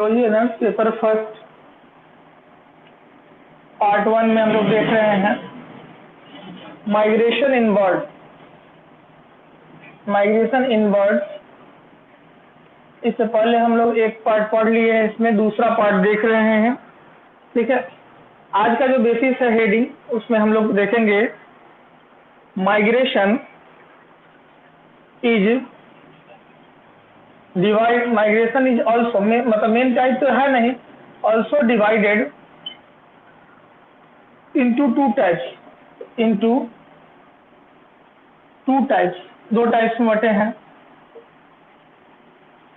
है ना, paper first part 1 में हम लोग देख रहे हैं माइग्रेशन इन बर्ड। माइग्रेशन इन बर्ड, इससे पहले हम लोग एक पार्ट पढ़ लिए हैं, इसमें दूसरा पार्ट देख रहे हैं। ठीक है, आज का जो बेसिस है हेडिंग, उसमें हम लोग देखेंगे migration is divide. Migration is also, मतलब मेन टाइप तो है नहीं, also divided into two types, into two types, दो टाइप्स में बटे हैं।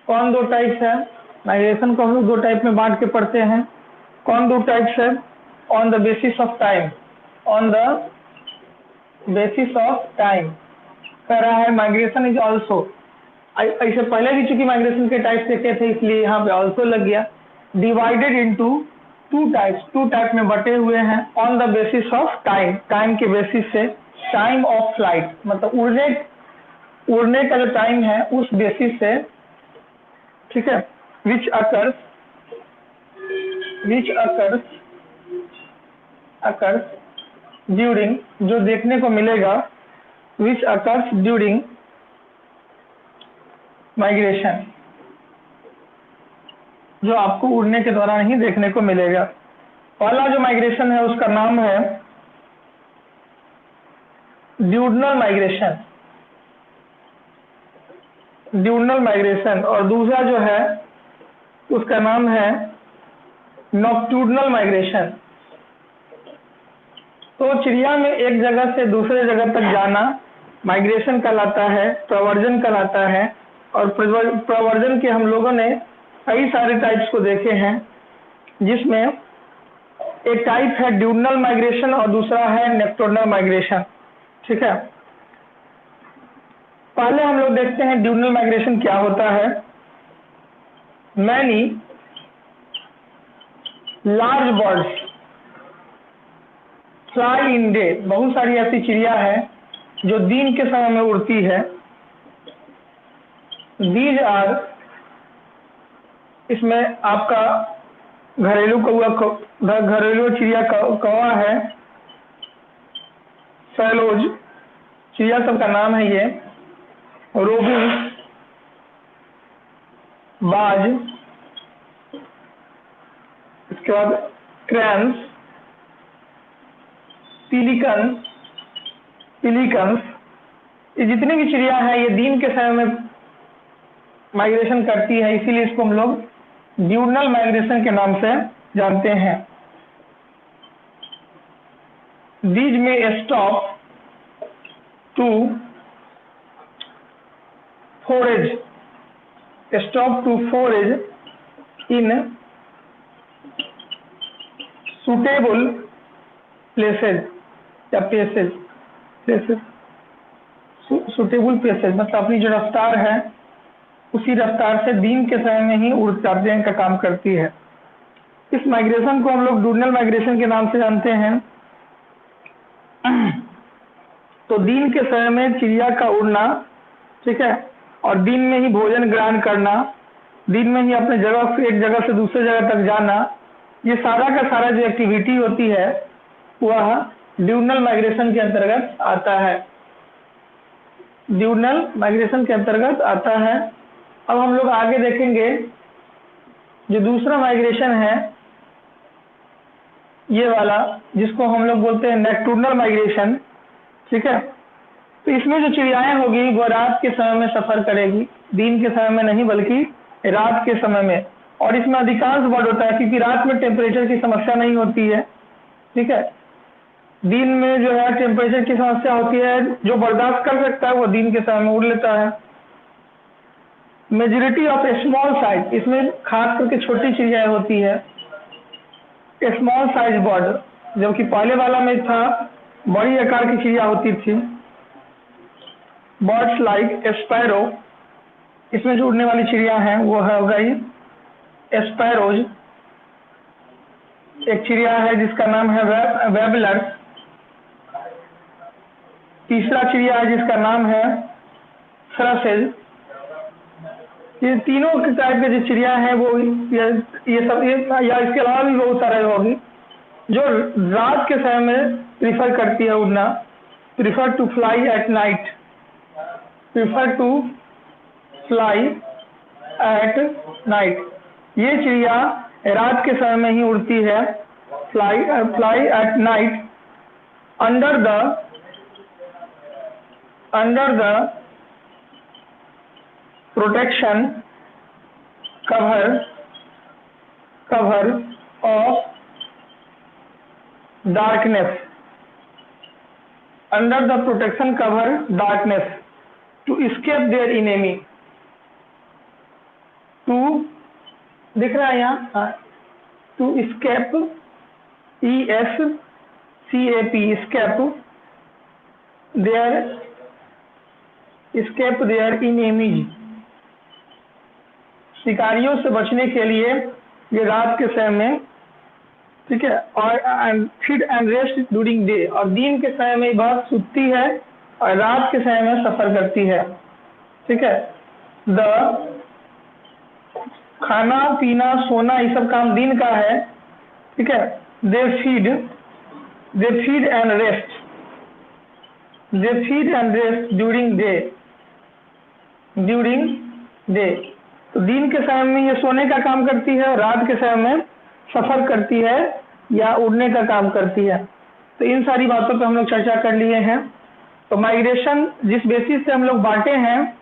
कौन दो टाइप्स है? माइग्रेशन को हम लोग दो टाइप में बांट के पढ़ते हैं। कौन दो टाइप्स है? On the basis of time, on the basis of time कह रहा है। माइग्रेशन इज ऑल्सो, इससे पहले भी चूंकि माइग्रेशन के टाइप्स देखे थे, इसलिए यहाँ पे ऑल्सो लग गया। Divided into two types, two type में बटे हुए हैं। On the basis of time, time के बेसिस से। टाइम ऑफ फ्लाइट मतलब उड़ने का जो टाइम है उस बेसिस से। ठीक है, विच अकर्स ड्यूरिंग, जो देखने को मिलेगा, विच अकर्स ड्यूरिंग माइग्रेशन, जो आपको उड़ने के दौरान ही देखने को मिलेगा। पहला जो माइग्रेशन है उसका नाम है ड्यूडनल माइग्रेशन, ड्यूडनल माइग्रेशन, और दूसरा जो है उसका नाम है नॉक्टूर्नल माइग्रेशन। तो चिड़िया में एक जगह से दूसरे जगह तक जाना माइग्रेशन कहलाता है, प्रवर्जन कहलाता है। और प्रवर्जन के हम लोगों ने कई सारे टाइप्स को देखे हैं, जिसमें एक टाइप है ड्यूडनल माइग्रेशन और दूसरा है नॉक्टर्नल माइग्रेशन। ठीक है, पहले हम लोग देखते हैं ड्यूडनल माइग्रेशन क्या होता है। Many large birds fly in day, बहुत सारी ऐसी चिड़िया है जो दिन के समय में उड़ती है। दीज आर, इसमें आपका घरेलू कौआ, घरेलू चिड़िया कौवा है, सैलोज चिड़िया सबका नाम है ये, रोबिन्स, बाज, इसके बाद क्रैंस, पिलिकन्स, ये जितनी भी चिड़िया है ये दिन के समय में माइग्रेशन करती है, इसीलिए इसको हम लोग ड्यूडनल माइग्रेशन के नाम से जानते हैं। दीज में stop to forage, stop to forage in suitable places या प्लेसेज, सुटेबल प्लेसेज मतलब अपनी जो रफ्तार है उसी रफ्तार से दिन के समय में ही उड़ जाने का काम करती है। इस माइग्रेशन को हम लोग ड्यूडनल माइग्रेशन के नाम से जानते हैं। तो दिन के समय में चिड़िया का उड़ना, ठीक है, और दिन में ही भोजन ग्रहण करना, दिन में ही अपने जगह से एक जगह से दूसरे जगह तक जाना, ये सारा का सारा जो एक्टिविटी होती है वह ड्यूडनल माइग्रेशन के अंतर्गत आता है, ड्यूडनल माइग्रेशन के अंतर्गत आता है। अब हम लोग आगे देखेंगे जो दूसरा माइग्रेशन है ये वाला, जिसको हम लोग बोलते हैं नॉक्टर्नल माइग्रेशन। ठीक है, तो इसमें जो चिड़ियाएं होगी वो रात के समय में सफर करेगी, दिन के समय में नहीं बल्कि रात के समय में। और इसमें अधिकांश बर्ड होता है क्योंकि रात में टेम्परेचर की समस्या नहीं होती है। ठीक है, दिन में जो है टेम्परेचर की समस्या होती है, जो बर्दाश्त कर सकता है वो दिन के समय में उड़ लेता है। मेजोरिटी ऑफ स्मॉल साइज, इसमें खास करके छोटी चिड़ियाएं होती है, स्मॉल साइज बर्ड, जबकि पहले वाला में था बड़ी आकार की चिड़िया होती थी। बर्ड्स लाइक स्पैरो, इसमें जो उड़ने वाली चिड़िया हैं वो है हो गई स्पैरोज। एक चिड़िया है जिसका नाम है वेबलर। तीसरा चिड़िया है जिसका नाम है थ्रसेज। ये तीनों टाइप के जो चिड़िया हैं वो ये सब या इसके अलावा भी बहुत सारे होगी जो रात के समय में प्रीफर करती है उड़ना, prefer to fly at night, prefer to fly at night. ये चिड़िया रात के समय में ही उड़ती है, fly at night under the protection cover of darkness, under the protection cover darkness to escape their enemy, to दिख रहा है यहाँ, to escape, escape their enemies, शिकारियों से बचने के लिए ये रात के समय में, ठीक है, और feed and rest during day, और दिन के समय में बहुत सूती है और रात के समय में सफर करती है, ठीक है। खाना पीना सोना ये सब काम दिन का है, ठीक है। They feed and rest during day, तो दिन के समय में ये सोने का काम करती है और रात के समय में सफर करती है या उड़ने का काम करती है। तो इन सारी बातों पे हम लोग चर्चा कर लिए हैं। तो माइग्रेशन जिस बेसिस से हम लोग बांटे हैं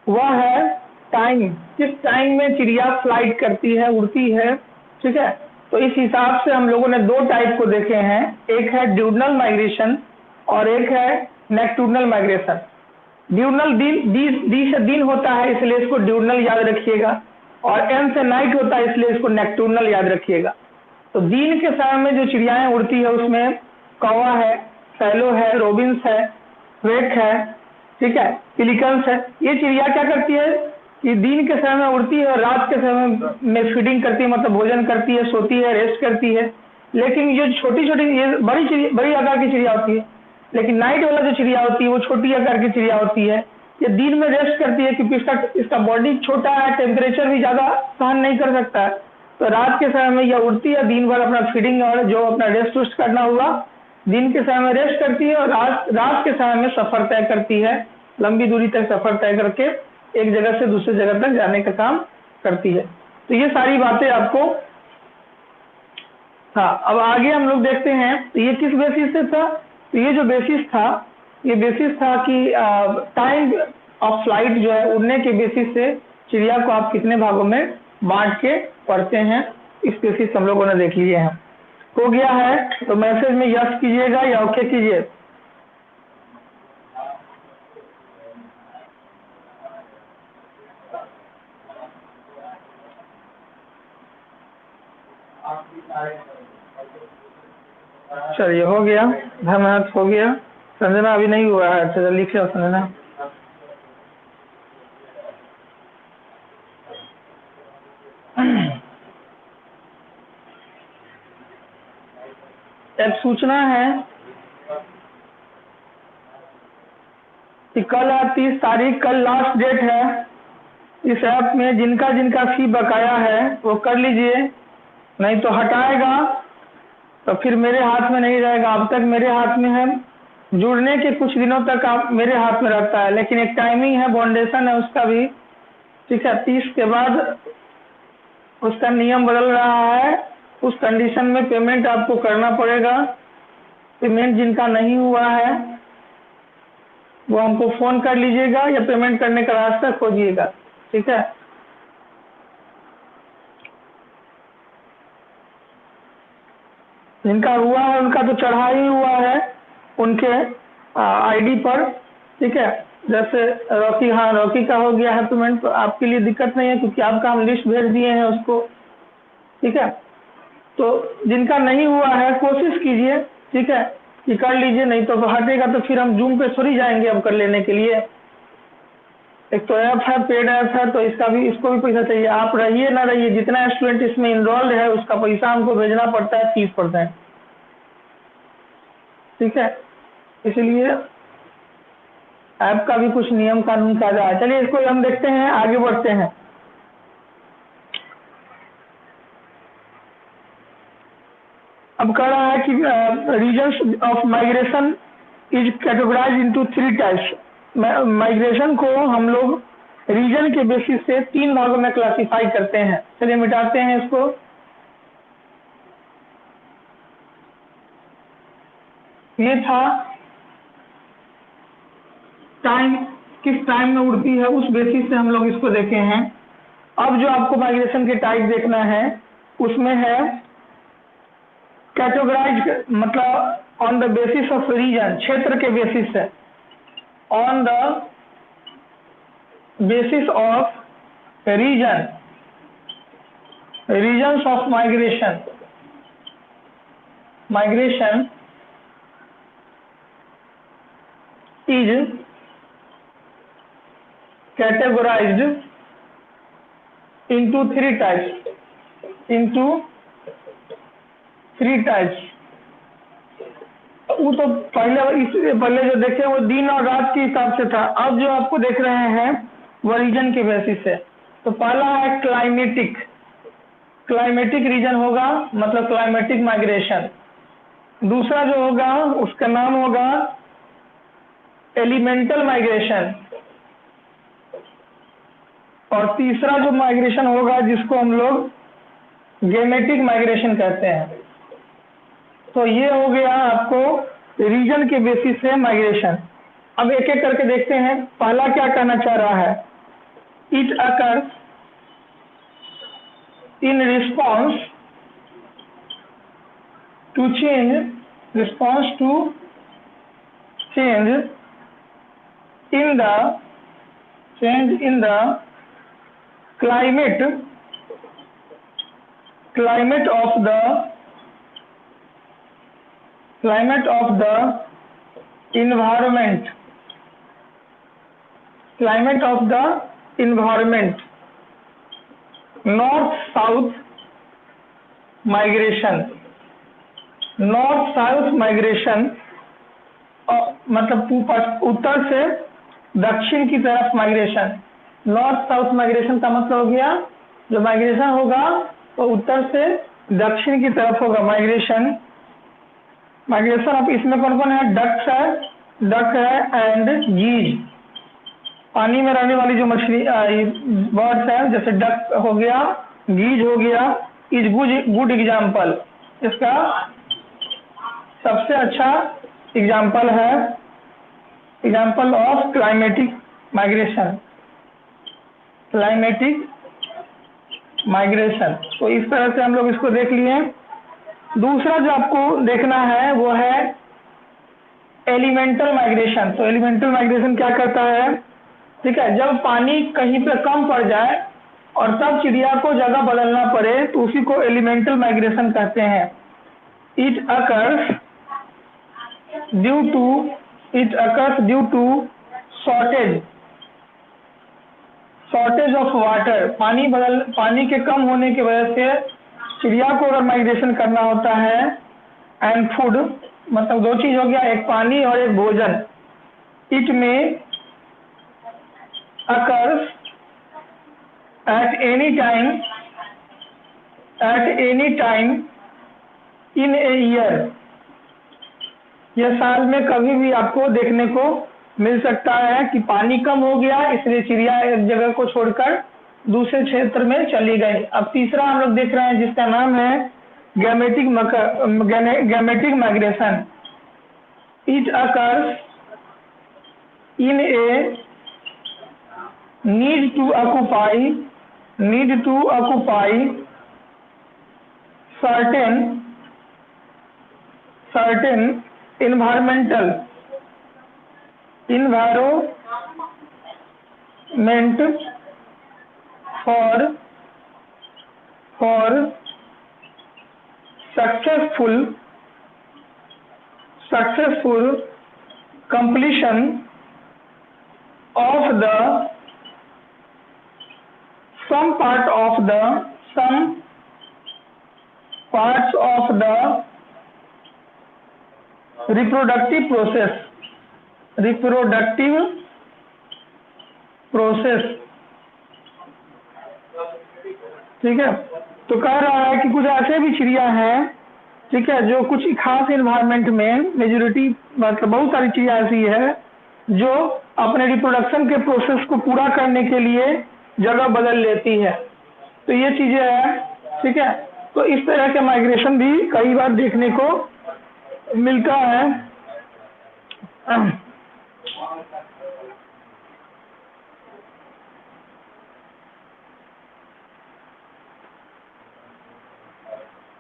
वह है टाइम, किस टाइम में चिड़िया फ्लाइट करती है, उड़ती है, ठीक है। तो इस हिसाब से हम लोगों ने दो टाइप को देखे हैं, एक है ड्यूडनल माइग्रेशन और एक है नेक्टूर्नल माइग्रेशन। ड्यूडनल डी से दिन होता है इसलिए इसको ड्यूडनल याद रखिएगा, और एन से नाइट होता है इसलिए इसको नेक्टूर्नल याद रखिएगा। तो दिन के समय में जो चिड़ियाएं उड़ती है उसमें कौवा है, फैलो है, रोबिन्स है, वेक है, ठीक है, पिलिकन्स है। ये चिड़िया क्या करती है कि दिन के समय में उड़ती है और रात के समय में फीडिंग करती है, मतलब भोजन करती है, सोती है, रेस्ट करती है। लेकिन जो छोटी छोटी ये बड़ी आकार की चिड़िया होती है, लेकिन नाइट वाला जो चिड़िया होती है वो छोटी आकार की चिड़िया होती है। ये दिन में रेस्ट करती है क्योंकि इसका बॉडी छोटा है, टेम्परेचर भी ज़्यादा सहन नहीं कर सकता है। तो रात के समय में यह उड़ती है, दिन भर अपना फीडिंग और जो अपना रेस्ट वेस्ट करना हुआ दिन के समय में रेस्ट करती है, और रात के समय में सफ़र तय करती है, लंबी दूरी तक सफ़र तय करके एक जगह से दूसरी जगह तक जाने का काम करती है। तो ये सारी बातें आपको, हाँ, अब आगे हम लोग देखते हैं तो ये किस बेसिस से था। तो ये जो बेसिस था, ये बेसिस था कि टाइम ऑफ फ्लाइट जो है उड़ने के बेसिस से चिड़िया को आप कितने भागों में बांट के पढ़ते हैं, इस बेसिस हम लोगों ने देख लिए हैं। हो गया है तो मैसेज में यस कीजिएगा या ओके कीजिए। चलिए हो गया, धन्यवाद, हो गया। संजना अभी नहीं हुआ है, अच्छा लिखिए संजना। एक सूचना है कि कल 30 तारीख, कल लास्ट डेट है। इस ऐप में जिनका फी बकाया है वो कर लीजिए, नहीं तो हटाएगा तो फिर मेरे हाथ में नहीं रहेगा। अब तक मेरे हाथ में है, जुड़ने के कुछ दिनों तक आप मेरे हाथ में रहता है, लेकिन एक टाइमिंग है, बाउंडेशन है उसका भी, ठीक है। 30 के बाद उसका नियम बदल रहा है, उस कंडीशन में पेमेंट आपको करना पड़ेगा। पेमेंट जिनका नहीं हुआ है वो हमको फ़ोन कर लीजिएगा या पेमेंट करने का रास्ता खोजिएगा, ठीक है। जिनका हुआ है उनका तो चढ़ा ही हुआ है उनके आईडी पर, ठीक है। जैसे रॉकी, हाँ रॉकी का हो गया है पेमेंट, तो आपके लिए दिक्कत नहीं है क्योंकि आपका हम लिस्ट भेज दिए हैं उसको, ठीक है। तो जिनका नहीं हुआ है कोशिश कीजिए, ठीक है, कि कर लीजिए, नहीं तो हटेगा तो फिर हम जूम पे थोड़ी जाएंगे अब कर लेने के लिए। एक तो ऐप है, पेड ऐप है, तो इसको भी पैसा चाहिए। आप रहिए ना रहिए, जितना स्टूडेंट इसमें इनरोल्ड है उसका पैसा हमको भेजना पड़ता है 30%, ठीक है। इसलिए ऐप का भी कुछ नियम कानून कायदा है। चलिए इसको हम देखते हैं, आगे बढ़ते हैं। अब कह रहा है कि reasons of migration is categorize into 3 types. Migration को हम लोग रीजन के बेसिस से 3 भागों में क्लासिफाई करते हैं। चलिए मिटाते हैं इसको। ये था टाइम, किस टाइम में उड़ती है उस बेसिस से हम लोग इसको देखे हैं। अब जो आपको माइग्रेशन के टाइप देखना है उसमें है कैटेगराइज, मतलब on the basis of region, क्षेत्र के बेसिस से, on the basis of region, regions of migration, migration is categorized into 3 types, into 3 types। वो तो पहले जो देखे वो दिन और रात के हिसाब से था। अब जो आपको देख रहे हैं वो रीजन के बेसिस से। तो पहला है क्लाइमेटिक, क्लाइमेटिक रीजन होगा, मतलब क्लाइमेटिक माइग्रेशन। दूसरा जो होगा उसका नाम होगा एलिमेंटल माइग्रेशन, और तीसरा जो माइग्रेशन होगा जिसको हम लोग गेमेटिक माइग्रेशन कहते हैं। तो ये हो गया आपको रीजन के बेसिस से माइग्रेशन। अब एक एक करके देखते हैं। पहला क्या कहना चाह रहा है, it occurs in response to change, response to change in the, change in the climate, climate of the, climate of the environment, climate of the environment, north south migration, north south migration, मतलब उत्तर से दक्षिण की तरफ migration. North south migration का मतलब हो गया जो माइग्रेशन होगा वो उत्तर से दक्षिण की तरफ होगा माइग्रेशन। माइग्रेशन अब इसमें कौन कौन है, डक है, डक है एंड गीज, पानी में रहने वाली जो मछली बर्ड्स है, जैसे डक हो गया, गीज हो गया, इज गुड एग्जाम्पल। इसका सबसे अच्छा एग्जाम्पल है, example of climatic migration, climatic migration. तो इस तरह से हम लोग इसको देख लिए। दूसरा जो आपको देखना है वो है एलिमेंटल माइग्रेशन। तो एलिमेंटल माइग्रेशन क्या करता है, ठीक है, जब पानी कहीं पे कम पड़ जाए और तब चिड़िया को जगह बदलना पड़े तो उसी को एलिमेंटल माइग्रेशन कहते हैं। It occurs due to, it occurs due to shortage, shortage of water, पानी के कम होने की वजह से चिड़िया को अगर माइग्रेशन करना होता है, एंड फूड, मतलब 2 चीज हो गया, एक पानी और एक भोजन। इट में occurs at any time, at any time in a year, यह साल में कभी भी आपको देखने को मिल सकता है कि पानी कम हो गया इसलिए चिड़िया एक जगह को छोड़कर दूसरे क्षेत्र में चली गई। अब तीसरा हम लोग देख रहे हैं जिसका नाम है gametic migration. It occurs in a need to occupy, need to occupy certain environmental, environment for successful completion of the some parts of the reproductive process, reproductive process, ठीक है। तो कह रहा है कि कुछ ऐसे भी चिड़िया हैं, ठीक है, जो कुछ खास इन्वायरमेंट में मेजोरिटी मतलब बहुत सारी चिड़िया ऐसी है जो अपने रिप्रोडक्शन के प्रोसेस को पूरा करने के लिए जगह बदल लेती है। तो ये चीजें हैं, ठीक है। तो इस तरह के माइग्रेशन भी कई बार देखने को मिलता है।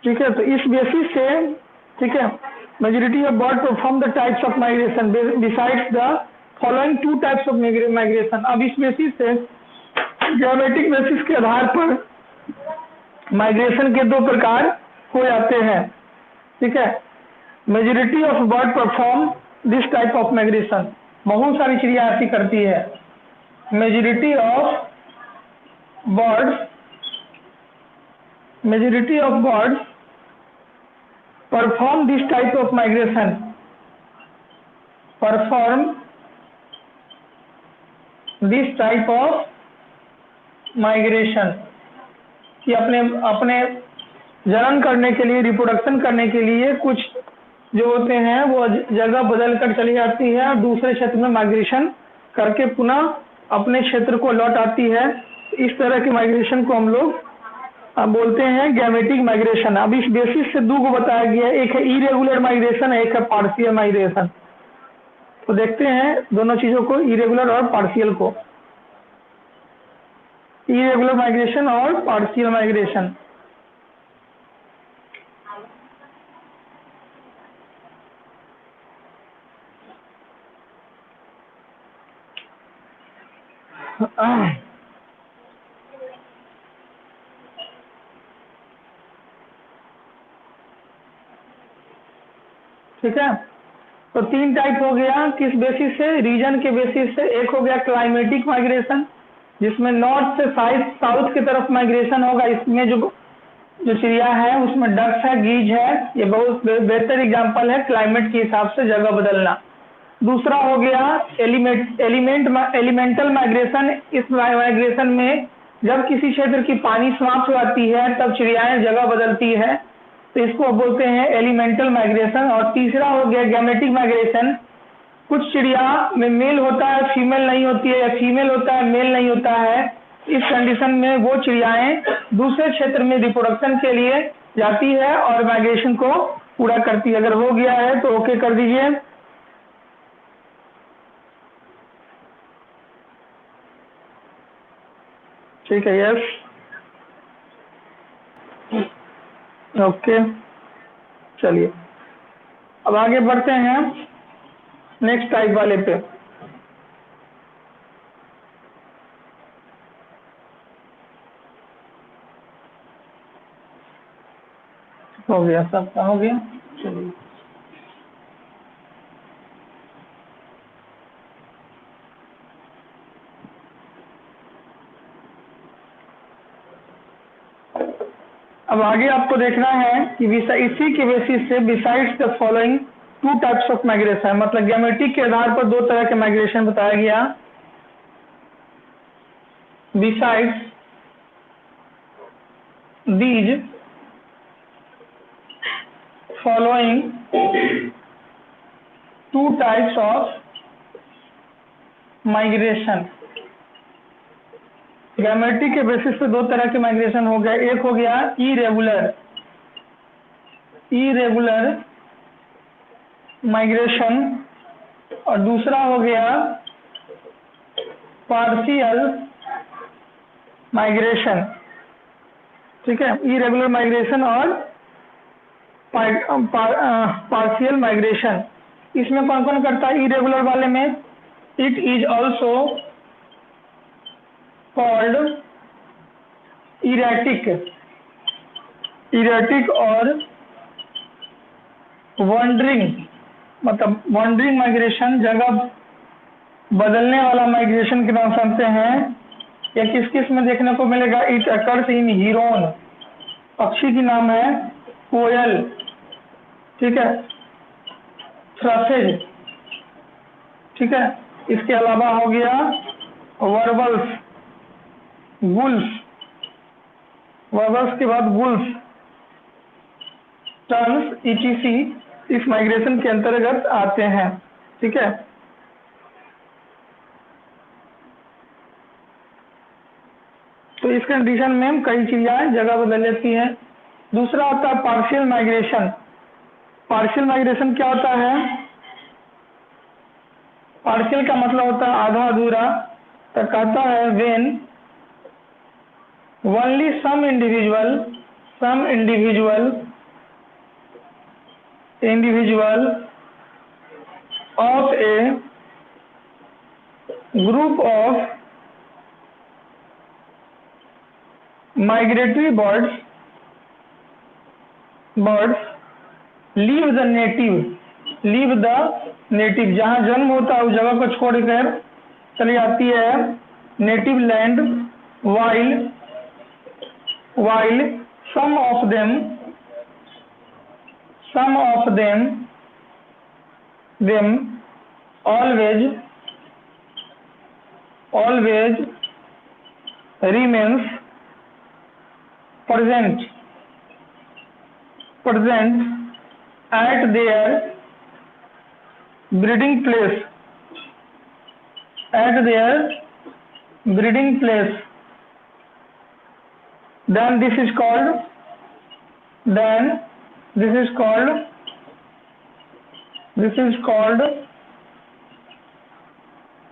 ठीक है, तो इस बेसिस से, ठीक है, majority of bird perform the types of migration besides the following two types of migration. अब इस बेसिस से ज्योमेट्रिक बेसिस के आधार पर माइग्रेशन के दो प्रकार हो जाते हैं, ठीक है। Majority of bird perform this type of migration, बहुत सारी चिड़िया ऐसी करती है। Majority of birds perform this type of migration, कि अपने जनन करने के लिए, रिप्रोडक्शन करने के लिए कुछ जो होते हैं वो जगह बदल कर चली जाती है और दूसरे क्षेत्र में माइग्रेशन करके पुनः अपने क्षेत्र को लौट आती है। इस तरह के माइग्रेशन को हम लोग बोलते हैं गैमेटिक माइग्रेशन। अब इस बेसिस से दो को बताया गया है, एक है इरेगुलर माइग्रेशन, एक है पार्शियल माइग्रेशन। तो देखते हैं दोनों चीजों को, इरेगुलर और पार्शियल को। इरेगुलर माइग्रेशन और पार्शियल माइग्रेशन। ठीक है, तो तीन टाइप हो गया किस बेसिस से, रीजन के बेसिस से। एक हो गया क्लाइमेटिक माइग्रेशन, जिसमें नॉर्थ से साउथ की तरफ माइग्रेशन होगा। इसमें जो चिड़िया है उसमें डक्स है, गीज है, ये बहुत बेहतर एग्जांपल है क्लाइमेट के हिसाब से जगह बदलना। दूसरा हो गया एलिमेंटल माइग्रेशन। इस माइग्रेशन में जब किसी क्षेत्र की पानी समाप्त हो जाती है तब चिड़ियाएं जगह बदलती है, तो इसको बोलते हैं एलिमेंटल माइग्रेशन। और तीसरा हो गया गैमेटिक माइग्रेशन। कुछ चिड़िया में मेल होता है, फीमेल नहीं होती है, या फीमेल होता है, मेल नहीं होता है। इस कंडीशन में वो चिड़ियाएं दूसरे क्षेत्र में रिप्रोडक्शन के लिए जाती है और माइग्रेशन को पूरा करती है। अगर हो गया है तो ओके कर दीजिए। ठीक है, यस, ओके। चलिए अब आगे बढ़ते हैं नेक्स्ट टाइप वाले पे। हो गया, सबका हो गया। चलिए अब आगे आपको देखना है कि इसी के बेसिस से besides the following two types of migration, मतलब गैमेटिक के आधार पर दो तरह के माइग्रेशन बताया गया। Besides these following two types of migration, gametic के बेसिस पे दो तरह के माइग्रेशन हो गया। एक हो गया इरेगुलर माइग्रेशन और दूसरा हो गया पार्शियल माइग्रेशन। ठीक है, इरेगुलर माइग्रेशन और पार्शियल माइग्रेशन। इसमें कौन कौन करता है इरेगुलर वाले में? It is also called erratic और वॉन्डरिंग, मतलब वॉन्डरिंग माइग्रेशन, जगह बदलने वाला माइग्रेशन के नाम सुनते हैं। या किस किस में देखने को मिलेगा? इट अकर्स इन हीरोन, पक्षी की नाम है कोयल, ठीक है, थ्रसेज, ठीक है। इसके अलावा हो गया वर्बल्स, गुल्स, वर्बल्स के बाद गुल्स, टर्न्स, ईटीसी इस माइग्रेशन के अंतर्गत आते हैं। ठीक है, तो इस कंडीशन में हम कई चिड़ियाएं जगह बदल लेती हैं। दूसरा होता है पार्शियल माइग्रेशन। पार्शियल माइग्रेशन क्या होता है? पार्शियल का मतलब होता है आधा अधूरा। तो कहता है when only some individual of a group of migratory birds leave the native, जहाँ जन्म होता है उस जगह को छोड़कर चली जाती है native land, while some of them always remains present at their breeding place, then this is called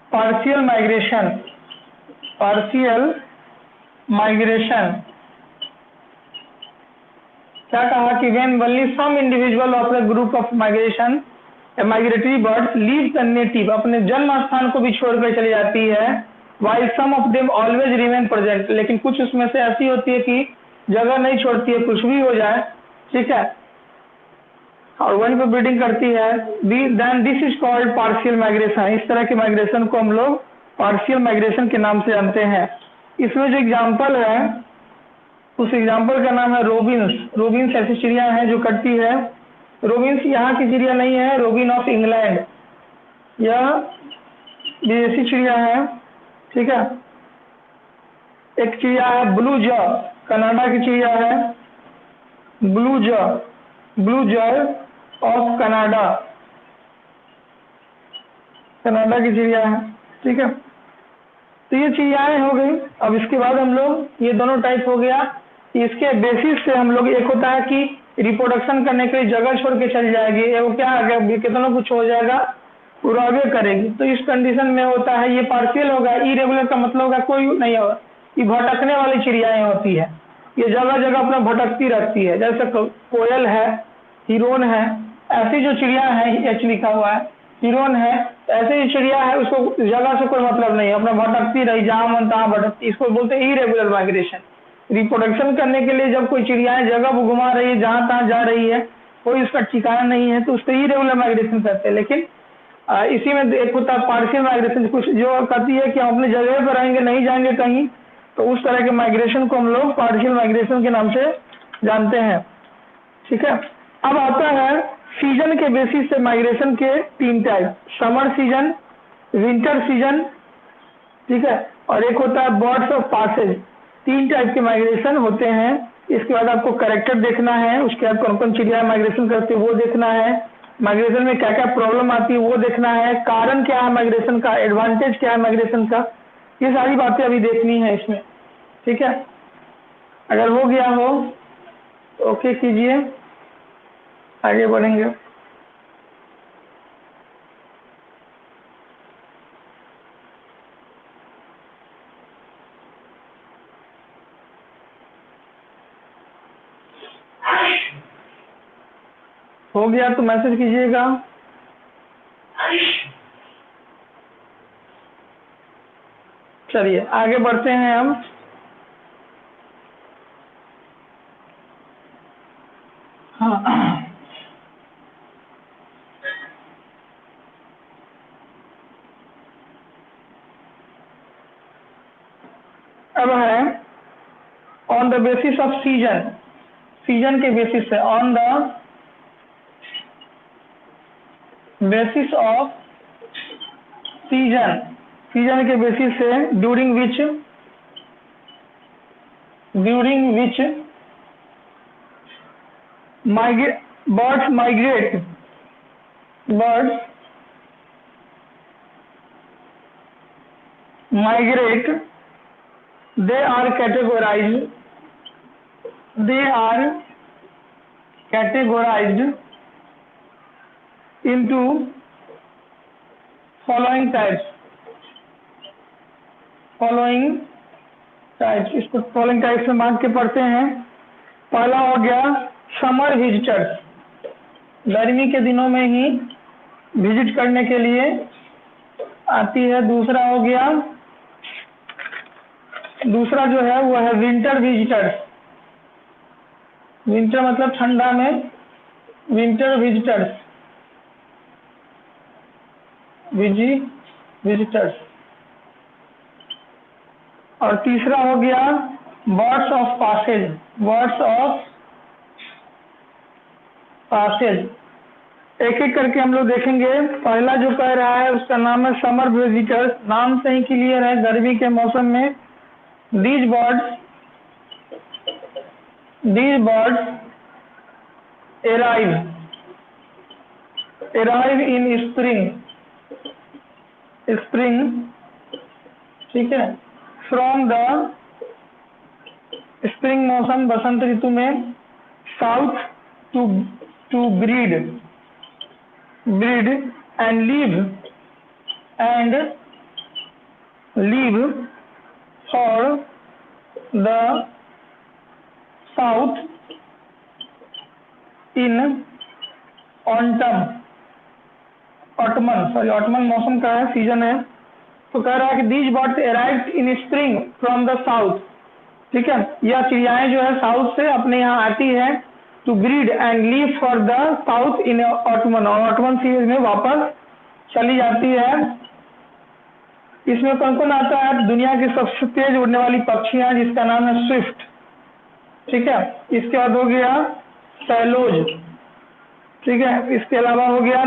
partial migration। क्या कहा कि when only some individual of the group of migratory birds leave the native, अपने जन्म स्थान को भी छोड़कर चली जाती है, while some of them always remain present, लेकिन कुछ उसमें से ऐसी होती है कि जगह नहीं छोड़ती है, कुछ भी हो जाए, ठीक है, और वहीं पर ब्रीडिंग करती है। then this is called partial migration। इस तरह के माइग्रेशन को हम लोग पार्शियल माइग्रेशन के नाम से जानते हैं। इसमें जो एग्जाम्पल है उस एग्जाम्पल का नाम है रोबिन्स ऐसी चिड़िया है जो करती है। रोबिन्स यहाँ की चिड़िया नहीं है, रोबिन ऑफ इंग्लैंड, यह विदेशी चिड़िया है। ठीक है, एक चिड़िया है ब्लू जॉ, कनाडा की चिड़िया है, ब्लू जॉय ऑफ कनाडा की चिड़िया है। ठीक है, तो ये चिड़ियाएं हो गई। अब इसके बाद हम लोग ये दोनों टाइप हो गया, इसके बेसिस से हम लोग एक होता है कि रिप्रोडक्शन करने के लिए जगह छोड़ के चल जाएगी, वो क्या है कितना कुछ हो जाएगा उड़ावे करेगी, तो इस कंडीशन में होता है ये पार्शियल होगा। इरेगुलर का मतलब होगा कोई नहीं होगा, ये भटकने वाली चिड़ियाएं होती है, ये जगह जगह अपना भटकती रहती है, जैसे कोयल है, हिरोन है, ऐसी जो चिड़िया है, एच लिखा हुआ है, हिरोन है, ऐसे ही चिड़िया है, उसको जगह से कोई मतलब नहीं है, अपना भटकती रही, जहां मन तहां भटकती, इसको बोलते हैं इरेगुलर माइग्रेशन। रिप्रोडक्शन करने के लिए जब कोई चिड़ियाएं जगह वो घुमा रही है, जहां तहां जा रही है, कोई उसका ठिकाना नहीं है, तो उसको इरेगुलर माइग्रेशन करते हैं। लेकिन इसी में एक होता है पार्शियल माइग्रेशन, कुछ जो कहती है कि हम अपनी जगह पर रहेंगे, नहीं जाएंगे कहीं, तो उस तरह के माइग्रेशन को हम लोग पार्शियल माइग्रेशन के नाम से जानते हैं। ठीक है, अब आता है सीजन के बेसिस से माइग्रेशन के 3 type, summer season, winter season, ठीक है, और एक होता है बर्ड्स ऑफ पासेज। 3 टाइप के माइग्रेशन होते हैं। इसके बाद आपको कैरेक्टर देखना है, उसके बाद कौन कौन चिड़िया माइग्रेशन करती है वो देखना है, माइग्रेशन में क्या क्या प्रॉब्लम आती है वो देखना है, कारण क्या है माइग्रेशन का, एडवांटेज क्या है माइग्रेशन का, ये सारी बातें अभी देखनी है इसमें। ठीक है, अगर हो गया हो तो ओके कीजिए, आगे बढ़ेंगे। हो गया तो मैसेज कीजिएगा। चलिए आगे बढ़ते हैं हम। हाँ, अब है on the basis off season, season के बेसिस से, on the basis off season, season के बेसिस से during which birds migrate they are categorized into following types इसको फॉलोइंग टाइप्स में बांट के पढ़ते हैं। पहला हो गया समर विजिटर्स, गर्मी के दिनों में ही विजिट करने के लिए आती है। दूसरा जो है वो है विंटर विजिटर्स, विंटर मतलब ठंडा में, विंटर विजिटर्स। और तीसरा हो गया बर्ड्स ऑफ पासेज। एक एक करके हम लोग देखेंगे। पहला जो कह रहा है उसका नाम है समर विजिटर्स, नाम से ही क्लियर है, गर्मी के मौसम में these birds arrive in spring, ठीक है, फ्रॉम द स्प्रिंग मौसम बसंत ऋतु में, south to breed and leave for the south in autumn मौसम का है, सीजन है। तो कह रहा है कि these birds arrived in spring from the south, ठीक है, यह चिड़ियाएं जो है साउथ से अपने यहाँ आती है, to breed and leave for the south in autumn, और ऑटमन सीजन में वापस चली जाती है। इसमें कौन कौन आता है? दुनिया की सबसे तेज उड़ने वाली पक्षियां जिसका नाम है स्विफ्ट, ठीक है। इसके बाद हो गया सैलोज, ठीक है। इसके अलावा हो गया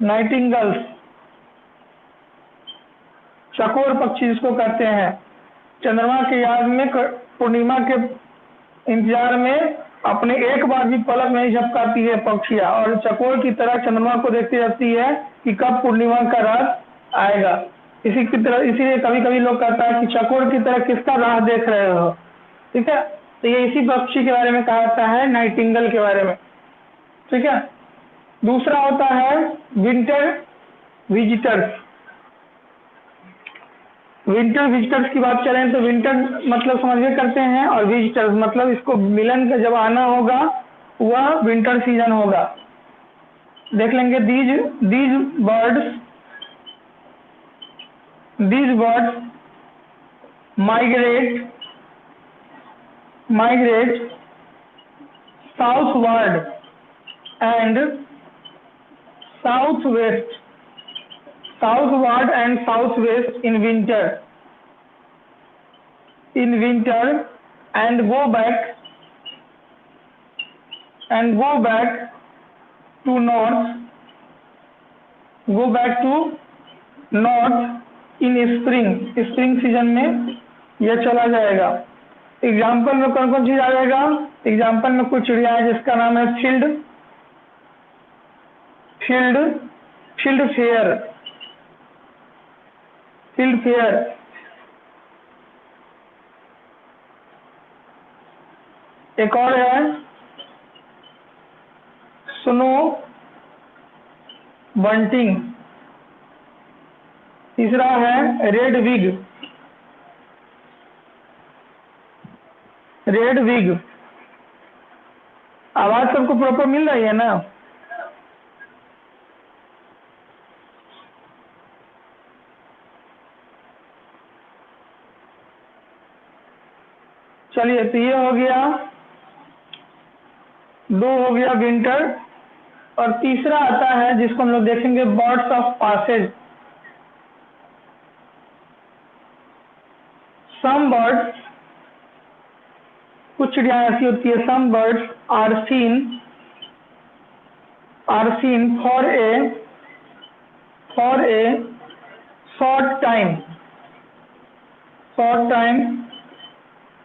नाइटिंगल्स, चकोर पक्षी जिसको कहते हैं। चंद्रमा के याद में पूर्णिमा के इंतजार में अपने एक बार भी पलक नहीं झपकाती है पक्षियां, और चकोर की तरह चंद्रमा को देखती रहती है कि कब पूर्णिमा का रात आएगा। इसीलिए कभी कभी लोग कहता है कि चकोर की तरह किसका राह देख रहे हो, ठीक है। तो ये इसी पक्षी के बारे में कहा जाता है, नाइटिंगल के बारे में, ठीक है। दूसरा होता है विंटर विजिटर्स की बात करें तो विंटर मतलब समझ करते हैं, और विजिटर्स मतलब इसको मिलन का जब आना होगा वह विंटर सीजन होगा। देख लेंगे। These birds migrate southward and southwest in winter and go back to north in spring season में यह चला जाएगा। एग्जाम्पल में कौन कौन चीज आ जाएगा? एग्जाम्पल में कुछ चिड़िया है जिसका नाम है फील्ड फेयर। एक और है स्नो बंटिंग। तीसरा है रेड विग। आवाज सबको प्रॉपर मिल रही है ना? चलिए, तो ये हो गया, 2 हो गया विंटर, और तीसरा आता है जिसको हम लोग देखेंगे birds of passage. Some birds, कुछ चिड़िया ऐसी होती है, some birds are seen for a short time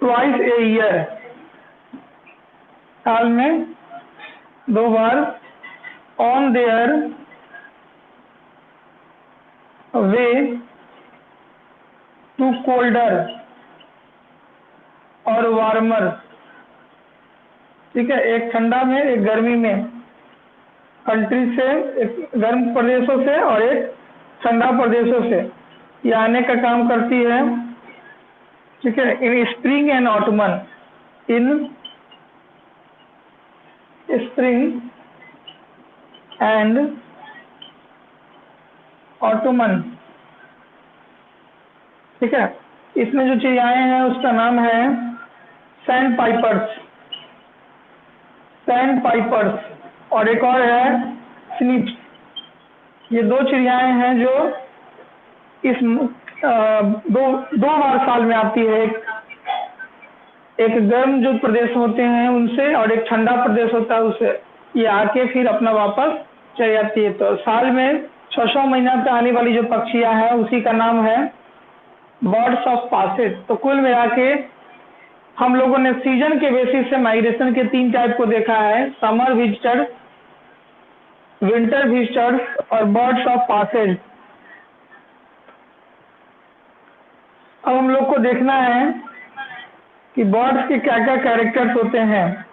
twice a year, साल में 2 बार, on their way to colder और वार्मर, ठीक है, एक ठंडा में एक गर्मी में, कंट्री से, एक गर्म प्रदेशों से और एक ठंडा प्रदेशों से ये आने का काम करती है, ठीक है, इन spring and ottoman, in spring and ottoman, ठीक है। इसमें जो चिड़ियाएं हैं उसका नाम है सैंड पाइपर्स और एक और है स्निप्स। ये 2 चिड़ियाएं हैं जो इस दो बार साल में आती है, एक गर्म जो प्रदेश होते हैं उनसे और एक ठंडा प्रदेश होता है उससे, ये आके फिर अपना वापस चली जाती है। तो साल में 600 महीना पे आने वाली जो पक्षियां हैं उसी का नाम है बर्ड्स ऑफ पासेज। तो कुल मिला के हम लोगों ने सीजन के बेसिस से माइग्रेशन के 3 टाइप को देखा है, समर विजिटर्स, विंटर विजिटर्स और बर्ड्स ऑफ पासेज। अब हम लोग को देखना है कि बर्ड्स के क्या क्या कैरेक्टर्स होते हैं।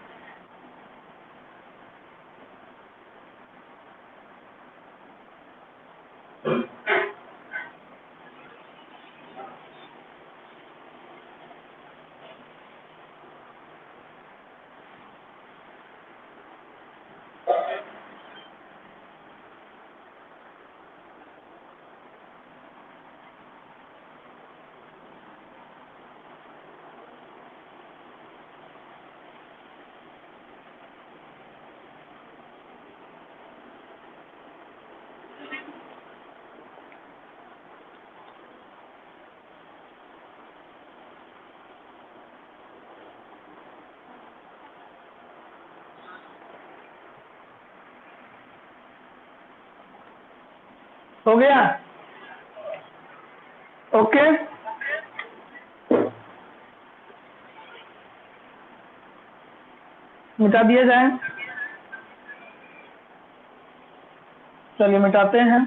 हो गया? ओके, मिटा दिया जाए। चलिए मिटाते हैं।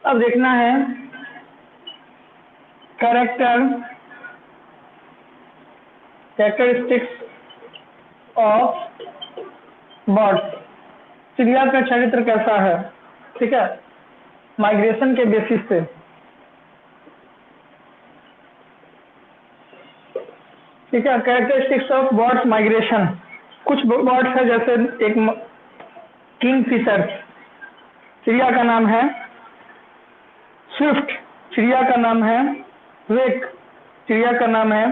अब देखना है कैरेक्टरिस्टिक्स ऑफ बर्ड्स, चिड़िया का चरित्र कैसा है, ठीक है, माइग्रेशन के बेसिस पे। ठीक है, कैरेक्टरिस्टिक्स ऑफ बर्ड्स माइग्रेशन। कुछ बर्ड्स है जैसे एक किंग फिशर, चिड़िया का नाम है स्विफ्ट, चिड़िया का नाम है वेक, चिड़िया का नाम है।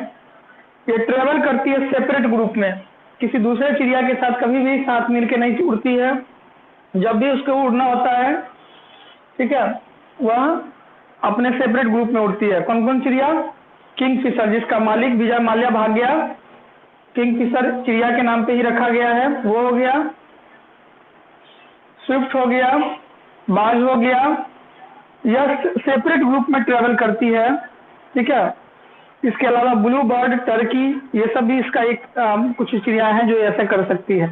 ये ट्रेवल करती है सेपरेट ग्रुप में, किसी दूसरे चिड़िया के साथ कभी भी साथ मिलकर नहीं उड़ती है। जब भी उसको उड़ना होता है, ठीक है, वह अपने सेपरेट ग्रुप में उड़ती है। कौन कौन चिड़िया? किंग फिशर, जिसका मालिक विजय माल्या भाग गया, किंग फिशर चिड़िया के नाम पे ही रखा गया है, वो हो गया। स्विफ्ट हो गया, बाज हो गया, यह सेपरेट ग्रुप में ट्रेवल करती है, ठीक है। इसके अलावा ब्लू बर्ड, टर्की, ये सब भी इसका एक कुछ चिड़िया हैं जो ऐसा कर सकती है।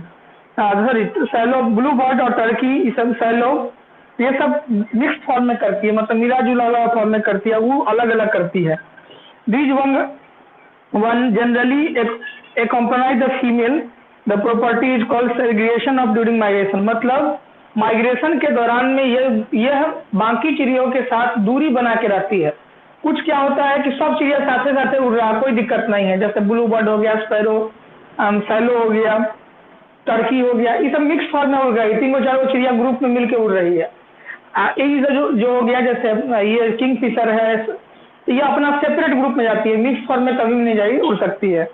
सॉरी, सैलो, ब्लू बर्ड और टर्की, ये सब सैलो, ये सब मिक्स फॉर्म में करती है, मतलब मिला जुला हुआ फॉर्म में करती है, वो अलग अलग करती है। These one generally accompany the female, the property is called segregation of during migration। मतलब माइग्रेशन के दौरान में यह बाकी चिड़ियों के साथ दूरी बना के रखती है। कुछ क्या होता है कि सब चिड़िया साथे साथे उड़ रहा, कोई दिक्कत नहीं है, जैसे ब्लू बर्ड हो गया, स्पैरो, सैलो हो गया, टर्की हो गया, ये सब मिक्स फॉर्म में उड़ रही, 3-4 चिड़िया ग्रुप में मिलकर उड़ रही है। यही जो हो गया, जैसे ये किंग फिशर है, ये अपना सेपरेट ग्रुप में जाती है, मिक्स फॉर्म में कभी भी नहीं जाएगी, उड़ सकती है।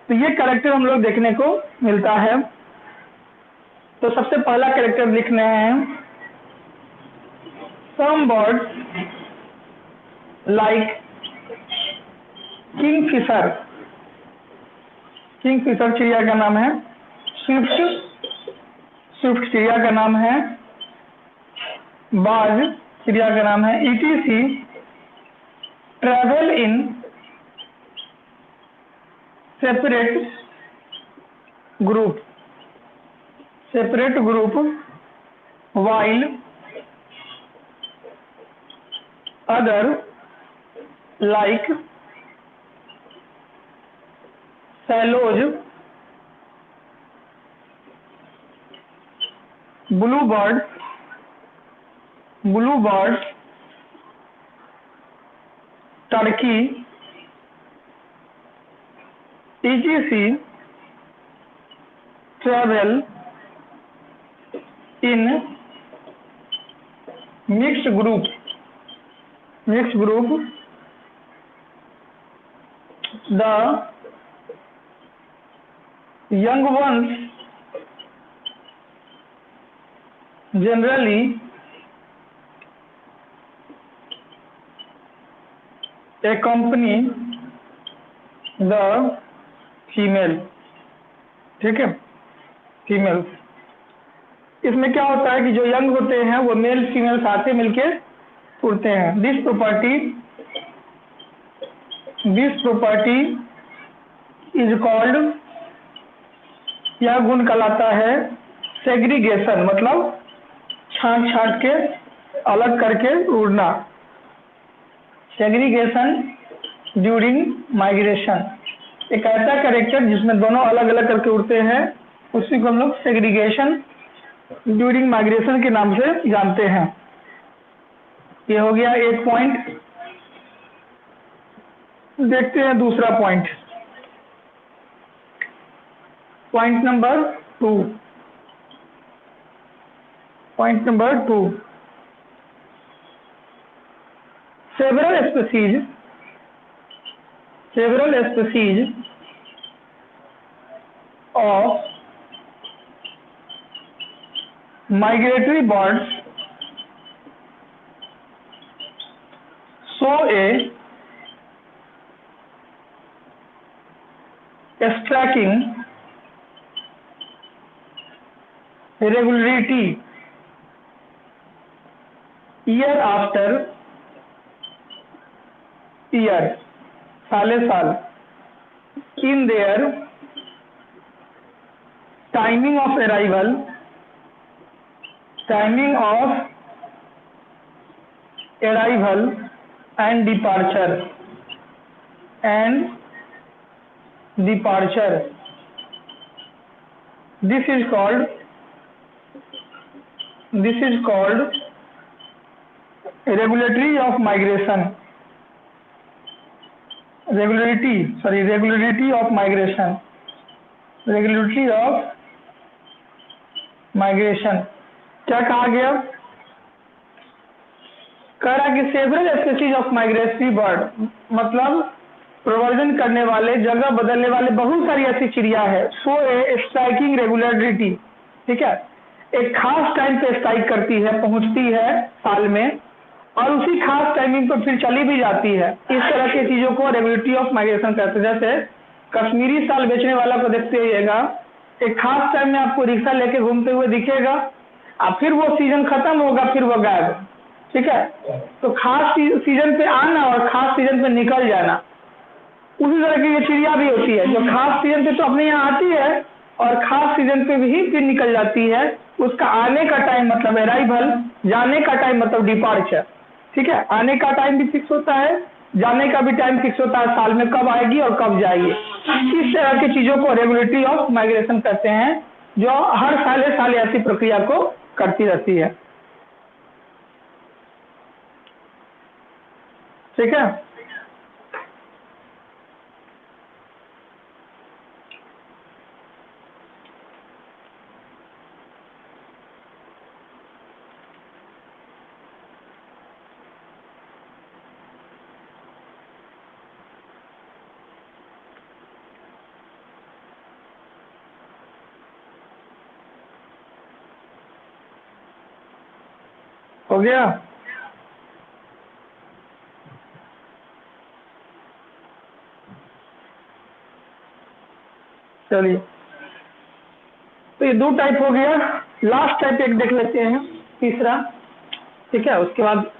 तो ये कैरेक्टर हम लोग देखने को मिलता है। तो सबसे पहला कैरेक्टर लिखने हैं some birds like kingfisher, kingfisher चिड़िया का नाम है, स्विफ्ट, स्विफ्ट चिड़िया का नाम है, बाज चिड़िया का नाम है, etc travel in separate group, separate group while other like swallows, bluebirds, turkey, etc. travel in mixed group, the young ones generally accompany the female, ठीक है, फीमेल। इसमें क्या होता है कि जो यंग होते हैं वो मेल फीमेल साथ में मिलके उड़ते हैं। दिस प्रॉपर्टी इज कॉल्ड, यह गुण कहलाता है सेग्रीगेशन, मतलब छांट के अलग करके उड़ना, सेग्रीगेशन ड्यूरिंग माइग्रेशन। एक ऐसा कैरेक्टर जिसमें दोनों अलग अलग करके उड़ते हैं उसी को हम लोग सेग्रीगेशन ड्यूरिंग माइग्रेशन के नाम से जानते हैं। ये हो गया एक पॉइंट। देखते हैं दूसरा point, point number two, several species of migratory birds show a striking regularity year after year, साले साल, in their timing of arrival and departure, this is called regularity of migration, regularity of migration। क्या कहा गया? कह रहा कि several species of migratory bird, मतलब प्रवर्जन करने वाले, जगह बदलने वाले बहुत सारी ऐसी चिड़िया है। सो ए स्ट्राइकिंग रेगुलरिटी, ठीक है, एक खास टाइम पे स्ट्राइक करती है, पहुंचती है साल में, और उसी खास टाइमिंग पर फिर चली भी जाती है। इस तरह की चीजों को रेगुलरिटी ऑफ माइग्रेशन कहते हैं। जैसे कश्मीरी साल बेचने वाला को देखते रहिएगा, एक खास टाइम में आपको रिक्शा लेके घूमते हुए दिखेगा, और फिर वो सीजन खत्म होगा, फिर वो गायब, ठीक है। तो खास सीजन पे आना और खास सीजन पे निकल जाना, उसी तरह की ये चिड़िया भी होती है, जो खास सीजन पे तो अपने यहाँ आती है और खास सीजन पे भी फिर निकल जाती है। उसका आने का टाइम मतलब अराइवल, जाने का टाइम मतलब डिपार्चर, ठीक है। आने का टाइम भी फिक्स होता है, जाने का भी टाइम फिक्स होता है, साल में कब आएगी और कब जाएगी। इस तरह की चीजों को रेगुलेटरी ऑफ माइग्रेशन कहते हैं, जो हर साल ऐसी प्रक्रिया को करती रहती है, ठीक है। हो गया? चलिए, तो ये 2 टाइप हो गया। लास्ट टाइप एक देख लेते हैं, तीसरा, ठीक है, उसके बाद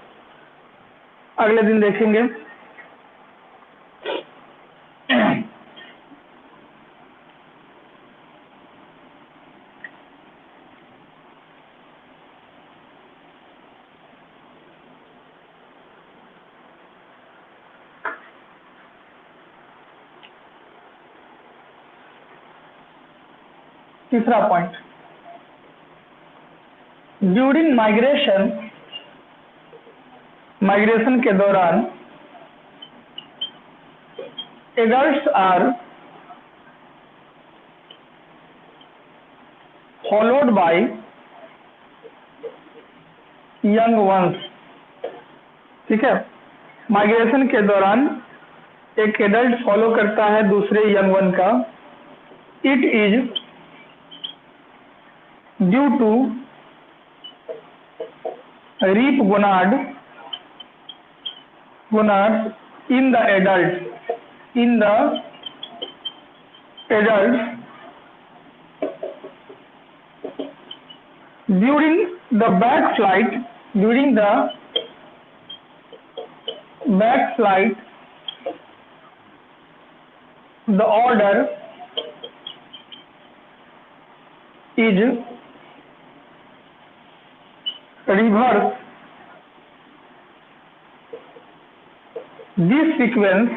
अगले दिन देखेंगे। तीसरा पॉइंट, ड्यूरिंग माइग्रेशन के दौरान adults are followed by young ones. ठीक है, माइग्रेशन के दौरान एक एडल्ट फॉलो करता है दूसरे यंग वन का। It is due to ripe gonad in the adult during the back flight the order is reversed. This sequence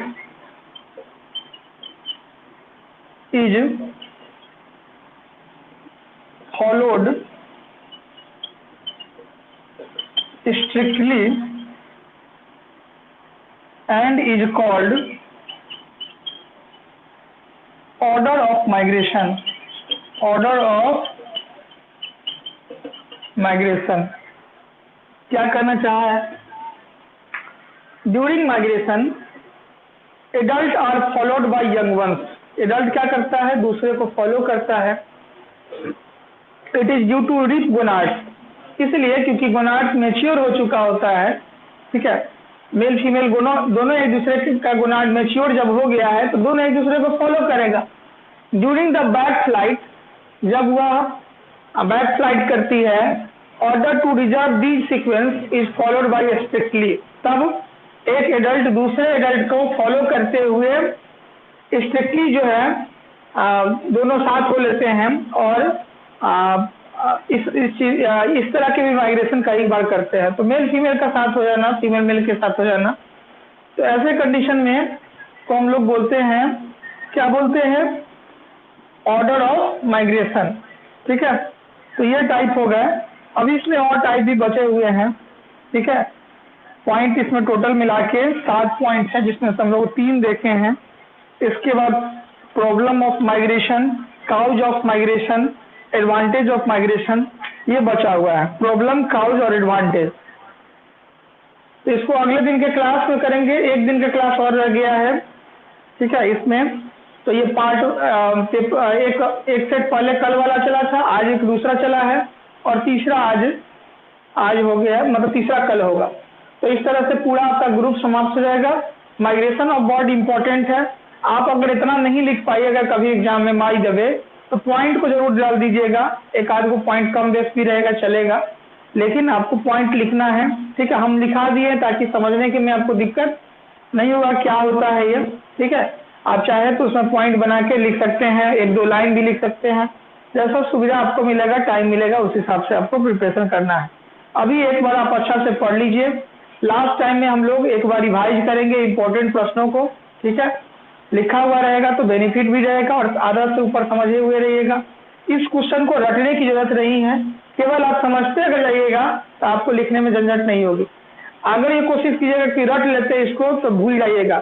is followed strictly and is called order of migration. क्या करना चाहा है? During migration adult are followed by young ones. Adult क्या करता है? दूसरे को follow करता है। It is due to ripe gonads, इसलिए क्योंकि गोनाड्स मैच्योर हो चुका होता है। ठीक है, मेल फीमेल दोनों एक दूसरे का गोनाड मैच्योर जब हो गया है तो दोनों एक दूसरे को फॉलो करेगा। ड्यूरिंग द बैक फ्लाइट, जब वह बैक फ्लाइट करती है, order to reserve these sequence is followed by strictly. तब एक एडल्ट दूसरे एडल्ट को फॉलो करते हुए स्ट्रिक्टली जो है दोनों साथ हो लेते हैं और इस तरह के भी माइग्रेशन कई बार करते हैं। तो मेल फीमेल का साथ हो जाना, फीमेल मेल के साथ हो जाना, तो ऐसे कंडीशन में तो हम लोग बोलते हैं, क्या बोलते हैं? Order of migration. ठीक है, तो ये टाइप हो गए। अब इसमें और टाइप भी बचे हुए हैं। ठीक है, पॉइंट इसमें टोटल मिला के 7 पॉइंट है, जिसमें से हम लोग 3 देखे हैं। इसके बाद problem of migration, cause of migration, advantage of migration, ये बचा हुआ है। प्रॉब्लम, काउज और एडवांटेज, तो इसको अगले दिन के क्लास में करेंगे। एक दिन का क्लास और रह गया है। ठीक है, इसमें तो ये पार्ट एक सेट पहले कल वाला चला था, आज एक दूसरा चला है और तीसरा आज हो गया, मतलब तीसरा कल होगा। तो इस तरह से पूरा आपका ग्रुप समाप्त हो जाएगा। माइग्रेशन ऑफ बर्ड इंपॉर्टेंट है। आप अगर इतना नहीं लिख पाइएगा कभी एग्जाम में माई द वे, तो पॉइंट को जरूर डाल दीजिएगा। एक आध को पॉइंट कम बेस भी रहेगा, चलेगा, लेकिन आपको पॉइंट लिखना है। ठीक है, हम लिखा दिए ताकि समझने के में आपको दिक्कत नहीं होगा क्या होता है ये। ठीक है, आप चाहे तो उसमें पॉइंट बना के लिख सकते हैं, 1-2 लाइन भी लिख सकते हैं, जैसा सुविधा आपको मिलेगा, टाइम मिलेगा, उस हिसाब से आपको प्रिपरेशन करना है। अभी एक बार आप अच्छा से पढ़ लीजिए। लास्ट टाइम में हम लोग एक बार रिवाइज करेंगे इंपॉर्टेंट प्रश्नों को। ठीक है, लिखा हुआ रहेगा तो बेनिफिट भी रहेगा और आधा से ऊपर समझे हुए रहिएगा। इस क्वेश्चन को रटने की जरूरत नहीं है, केवल आप समझते अगर जाइएगा तो आपको लिखने में झंझट नहीं होगी। अगर ये कोशिश कीजिएगा कि रट लेते इसको तो भूल जाइएगा।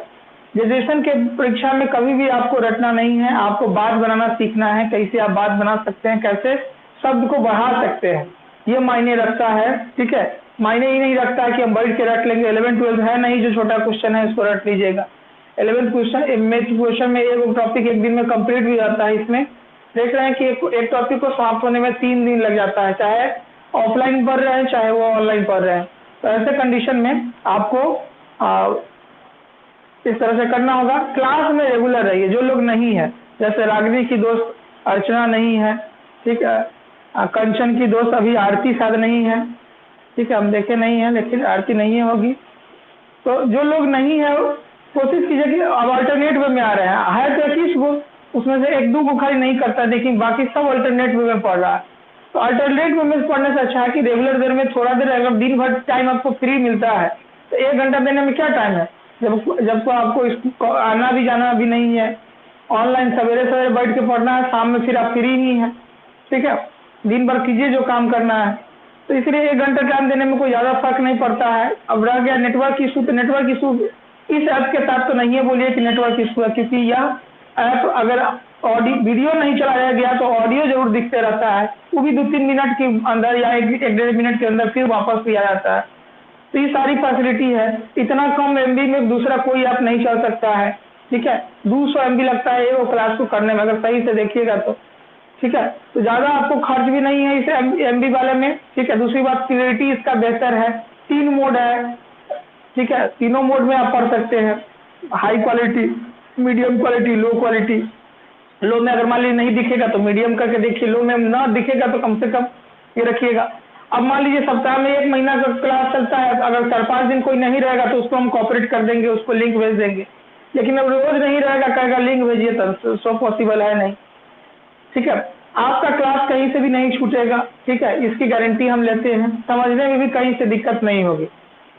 ग्रेजुएशन के परीक्षा में कभी भी आपको रटना नहीं है, आपको बात बनाना सीखना है। कैसे आप बात बना सकते हैं, कैसे शब्द को बढ़ा सकते हैं, ये मायने रखता है। ठीक है, मायने ही नहीं रखता है कि हम बैठ के रट लेंगे। 11-12 है नहीं, जो छोटा क्वेश्चन है इसको रट लीजिएगा। 11th क्वेश्चन मैथ क्वेश्चन में एक टॉपिक एक दिन में कंप्लीट भी जाता है। इसमें देख रहे हैं कि एक टॉपिक को समाप्त होने में 3 दिन लग जाता है, चाहे ऑफलाइन पढ़ रहे हैं चाहे वो ऑनलाइन पढ़ रहे हैं। तो ऐसे कंडीशन में आपको इस तरह से करना होगा। क्लास में रेगुलर रहिए। जो लोग नहीं है, जैसे रागिनी की दोस्त अर्चना नहीं है, ठीक है, कंचन की दोस्त अभी आरती शायद नहीं है, ठीक है, हम देखे नहीं है लेकिन आरती नहीं है होगी। तो जो लोग नहीं है कोशिश कीजिए कि अब अल्टरनेट वे में आ रहे हैं, है तो 21 को, उसमें से 1-2 को खाली नहीं करता है, लेकिन बाकी सब अल्टरनेट वे में पढ़ रहा है। तो अल्टरनेट वे में पढ़ने से अच्छा है कि रेगुलर देर में थोड़ा देर, अगर दिन भर टाइम आपको फ्री मिलता है तो 1 घंटा देने में क्या टाइम है, जब तो आपको आना भी जाना भी नहीं है। ऑनलाइन सवेरे सवेरे बैठ के पढ़ना है, शाम में फिर आप फ्री ही हैं, ठीक है, दिन भर कीजिए जो काम करना है। तो इसलिए 1 घंटा टाइम देने में कोई ज़्यादा फर्क नहीं पड़ता है। अब रह गया नेटवर्क इशू, तो नेटवर्क इशू इस ऐप के साथ तो नहीं है, बोलिए कि नेटवर्क इशू है, क्योंकि यह ऐप अगर ऑडियो वीडियो नहीं चलाया गया तो ऑडियो जरूर दिखते रहता है, वो भी 2-3 मिनट के अंदर या 1-1.5 मिनट के अंदर फिर वापस भी आ जाता है। तो ये सारी फैसिलिटी है। इतना कम एमबी में दूसरा कोई ऐप नहीं चल सकता है, ठीक है। 200 एमबी लगता है वो क्लास को करने में, अगर सही से देखिएगा तो, ठीक है। तो ज़्यादा आपको खर्च भी नहीं है इस एमबी वाले में, ठीक है। दूसरी बात, क्लियरिटी इसका बेहतर है। 3 मोड है, ठीक है, तीनों मोड में आप पढ़ सकते हैं, high quality, medium quality, low quality. Low में अगर मान लीजिए नहीं दिखेगा तो मीडियम करके देखिए, लो में ना दिखेगा तो कम से कम ये रखिएगा। अब मान लीजिए सप्ताह में 1 महीना का क्लास चलता है, अगर 4-5 दिन कोई नहीं रहेगा तो उसको हम कॉपरेट कर देंगे, उसको लिंक भेज देंगे। लेकिन अब रोज नहीं रहेगा, कहेगा लिंक भेजिए, तो सो पॉसिबल है नहीं, ठीक है। आपका क्लास कहीं से भी नहीं छूटेगा, ठीक है, इसकी गारंटी हम लेते हैं। समझने में भी कहीं से दिक्कत नहीं होगी,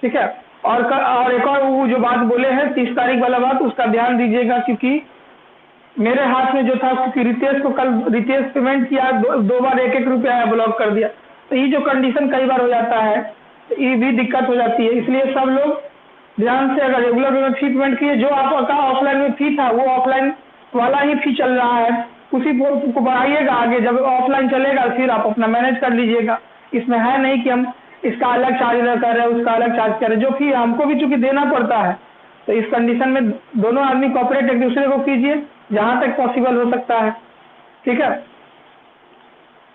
ठीक है। और एक और वो जो बात बोले हैं 30 तारीख वाला बात, उसका ध्यान दीजिएगा, क्योंकि मेरे हाथ में जो था, क्योंकि रितेश को कल रितेश पेमेंट किया, 2 बार 1-1 रुपया ब्लॉक कर दिया। तो ये जो कंडीशन कई बार हो जाता है, तो ये भी दिक्कत हो जाती है। इसलिए सब लोग ध्यान से, अगर रेगुलर में फी पेमेंट किए, जो आपका ऑफलाइन में फी था वो ऑफलाइन वाला ही फी चल रहा है, उसी को बढ़ाइएगा। आगे जब ऑफलाइन चलेगा फिर आप अपना मैनेज कर लीजिएगा। इसमें है नहीं कि हम इसका अलग चार्ज कर रहे हैं, उसका अलग चार्ज कर रहे हैं। जो फी हमको भी चूंकि देना पड़ता है, तो इस कंडीशन में दोनों आदमी कॉपरेट एक दूसरे को कीजिए जहां तक पॉसिबल हो सकता है, ठीक है।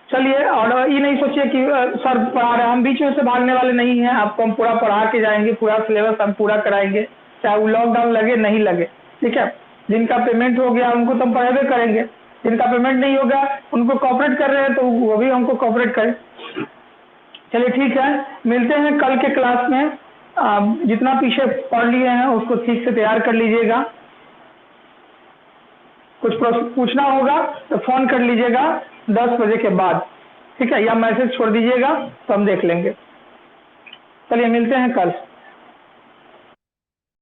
चलिए, और ये नहीं सोचिए कि सर पढ़ा रहे, हम बीच में से भागने वाले नहीं हैं। आपको हम पूरा पढ़ा के जाएंगे, पूरा सिलेबस हम पूरा कराएंगे, चाहे वो लॉकडाउन लगे नहीं लगे, ठीक है। जिनका पेमेंट हो गया उनको तो हम पढ़ाबे करेंगे, जिनका पेमेंट नहीं होगा उनको कॉपरेट कर रहे हैं तो वो भी हमको कॉपरेट करें। चलिए ठीक है, मिलते हैं कल के क्लास में। जितना पीछे पढ़ लिए हैं उसको ठीक से तैयार कर लीजिएगा। कुछ पूछना होगा तो फोन कर लीजिएगा 10 बजे के बाद, ठीक है, या मैसेज छोड़ दीजिएगा तो हम देख लेंगे। चलिए मिलते हैं कल।